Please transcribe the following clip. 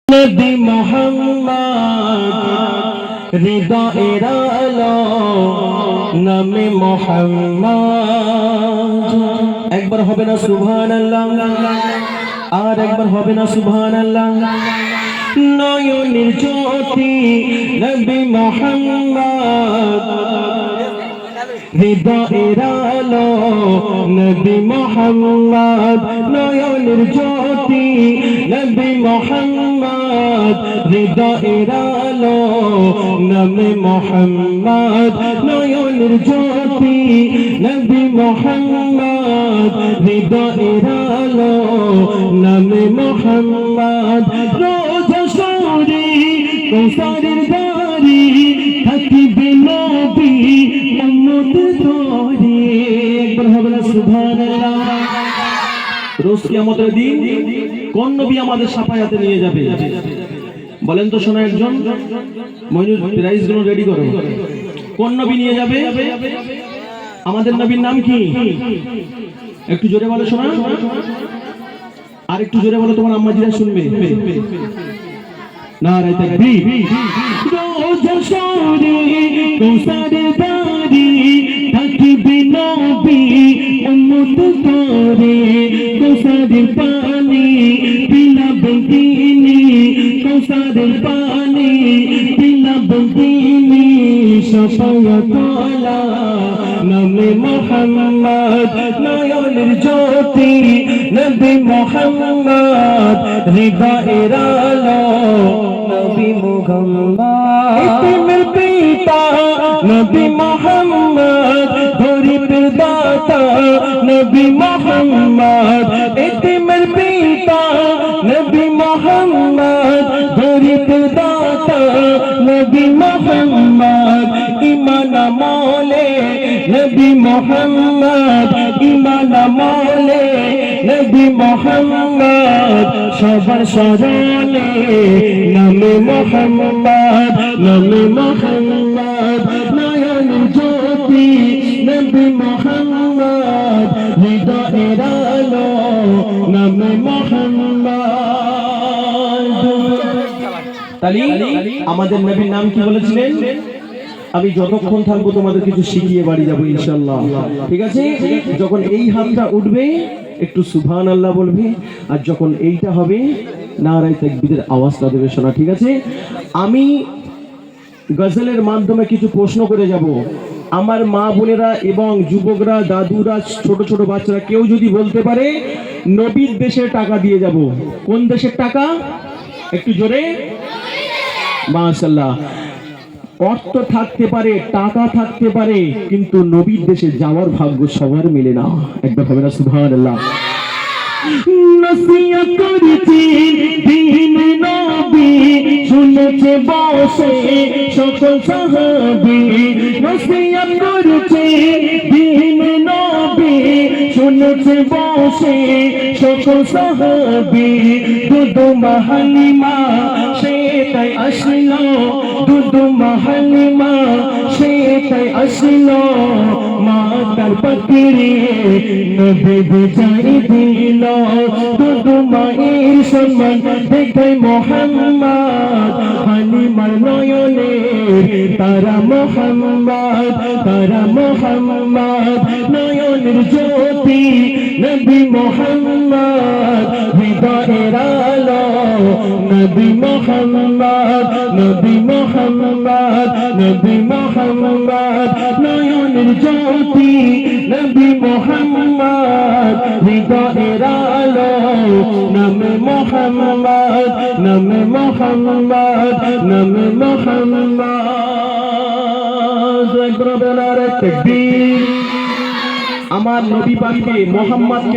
নবী মুহাম্মদ হৃদয়ের আলো নামে মুহাম্মদ। একবার হবে না সুবহানাল্লাহ, আর একবার হবে না সুবহানাল্লাহ। নয়নের জ্যোতি নবী মুহাম্মদ হৃদয়ের আলো নবী মুহাম্মদ। নয়নের জ্যোতি নবী মুহাম্মদ হৃদয়ের আলো নামে মুহাম্মদ। নয়নের জ্যোতি নবী মুহাম্মদ হৃদয়ের আলো নামে মুহাম্মদ। রোজা শরী কৌসারের দারি থাকিবে নবী উম্মত ধরে। একবার হবে না সুবহানাল্লাহ। রোজ কিয়ামতের দিন কোন নবী আমাদের শাফায়াতে নিয়ে যাবে বলেন তো শোনা একজন। মইনুল প্রাইজ গুলো রেডি করো। কোন নবী নিয়ে যাবে? আমাদের নবীর নাম কি? একটু জোরে বলো শোনা, আর একটু জোরে বলো, তোমার আম্মাজিরা শুনবে। নারে তাকবীর। রোজা শরী কৌসারের দারি থাকিবে নবী উম্মত ধরে। কৌসারের পানি পিলাবেন তিনি, কৌসারের পানি পিলাবেন তিনি। শাফায়াত ওয়ালা নামে মুহাম্মদ। নয়নের জ্যোতি নবী মুহাম্মদ হৃদয়ের আলো নবী মুহাম্মদ। ইতিমের পিতা নবী মুহাম্মদ গরিবের দাতা নবী মুহাম্মদ। ইতিমের পিতা নবী মুহাম্মদ গরিবের দাতা নবী মুহাম্মদ। ঈমান আমলে নবী মুহাম্মদ, ঈমান আমলে নবী মুহাম্মদ। সবার স্মরণে নামে মুহাম্মদ, নামে মুহাম্মদ। নয়ন জ্যোতি নবী মুহাম্মদ হৃদয়ের আলো নামে মুহাম্মদ। তালি আমাদের নবীর নাম কি বলেছিলেন? আমি যতক্ষণ থাকবো তোমাদের কিছু শিখিয়ে বাড়ি যাবো ইনশাআল্লাহ, ঠিক আছে? যখন এই হাতটা উঠবে একটু সুবহানাল্লাহ বলবে, আর যখন এইটা হবে নারে তাকবীরের আওয়াজটা দেবে শোনা, ঠিক আছে? আমি গজলের মাধ্যমে কিছু প্রশ্ন করে যাব। আমার মা বোনেরা এবং যুবকরা, দাদুরা, ছোট ছোট বাচ্চারা কেউ যদি বলতে পারে নবীর দেশের টাকা দিয়ে যাব। কোন দেশের টাকা? একটু জোরে মাশাআল্লাহ। অর্থ থাকতে পারে, টাকা থাকতে পারে, কিন্তু নবীর দেশে যাওয়ার ভাগ্য সবার মেলে না। একবার হবে না সুবহানাল্লাহ। নসিহত করেছি দিন নবী শুনেছে বসে সকল সাহাবী। নসিহত করেছি দিন নবী শুনেছে বসে সকল সাহাবী। দুদু হালিমা সে তাই আসলো, দুদু হালিমা সে তাই আসলো। মাতার পাত্রে নবী বুঝাই দিল। দুদু মায়ের সম্মান দেখাই মুহাম্মদ। হালিমার নয়নে তারা মুহাম্মদ, তারা মুহাম্মদ। নয়নের জ্যোতি নবী মুহাম্মদ হৃদয়ের আলো নবী মুহাম্মদ, নবী মুহাম্মদ, নবী মুহাম্মদ। নয়নের জ্যোতি নবী মুহাম্মদ হৃদয়ের আলো নামে মুহাম্মদ, নামে মুহাম্মদ, নামে মুহাম্মদ। একবার বলার তাকবীর। আমার নবী পাককে মুহাম্মদকে